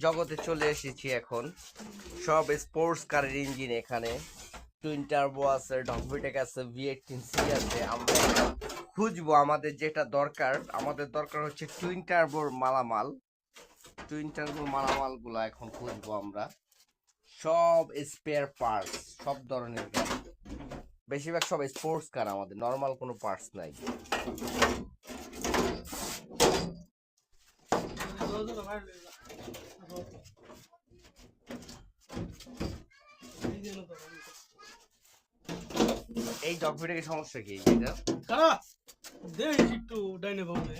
জগতে চলে এসেছি এখন। সব স্পোর্টস কারের ইঞ্জিন এখানে। টুইন টার্বো আছে, ডগভিটেক আছে, V18C আছে। আমরা এখন খুঁজবো আমাদের যেটা দরকার। আমাদের দরকার হচ্ছে টুইন টার্বোর মালামাল। টুইন টার্বোর মালামাল গুলা এখন খুঁজবো আমরা। সব স্পেয়ার পার্টস, সব ধরনের গাড়ি, বেশিরভাগ সব স্পোর্টস কার, আমাদের নর্মাল কোনো পার্টস নাই। এই ডগভিটেকের সমস্যা কি এটা? একটু ডাইনে বামে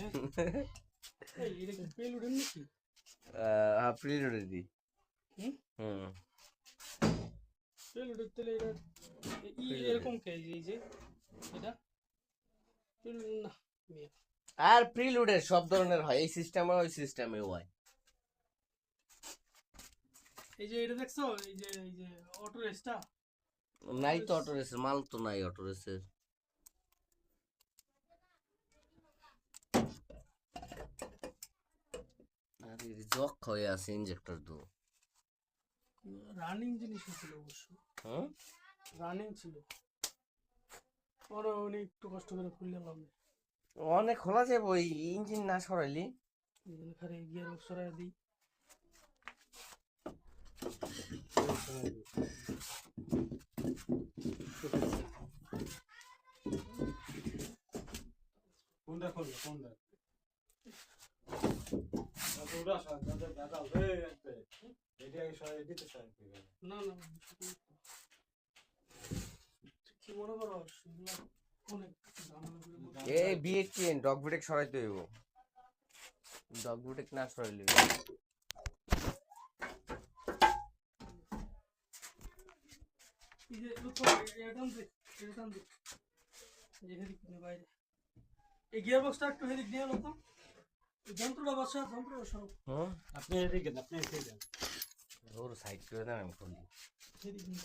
এটা কি পেলুডের নাকি? হ্যাঁ, প্রিলোডের দি। হুম পেলুডের তেলে এটা এরকম কে এই যে এটা পেলুড না মিয়া। আর প্রিলুডের সব ধরনের হয়, এই সিস্টেমে ওই সিস্টেমে হয়। এই যে এটা দেখছো এই যে অটো রেসটা নাই তো অটো রেসের মাল তো নাই অটো রেসের। আরে জক হয়ে আছে ইনজেক্টর দো। রানিং জিনিস ছিল অবশ্য। হুম, রানিং ছিল। ওরা অনেক একটু কষ্ট করে খুললাম। অনেক খোলা যাবে ওই ইঞ্জিন না সরাইলি। এখানে গিয়ার বক্স সরাই দিই। কোনটা করবে কোনটা না না কি মনে করো অনেক এই V18 ডগভিটেক সরাইতে হইব। ডগভিটেক না সরাইলি গিয়ার বক্সটা একটু হেদিক দিয়ে এলো তো যন্ত্রটা বসা যন্ত্র বসাও। আপনি এদিকে আপনি এদিকে ওর সাইড করে দেন, আমি খুলি। হেদিক দিয়ে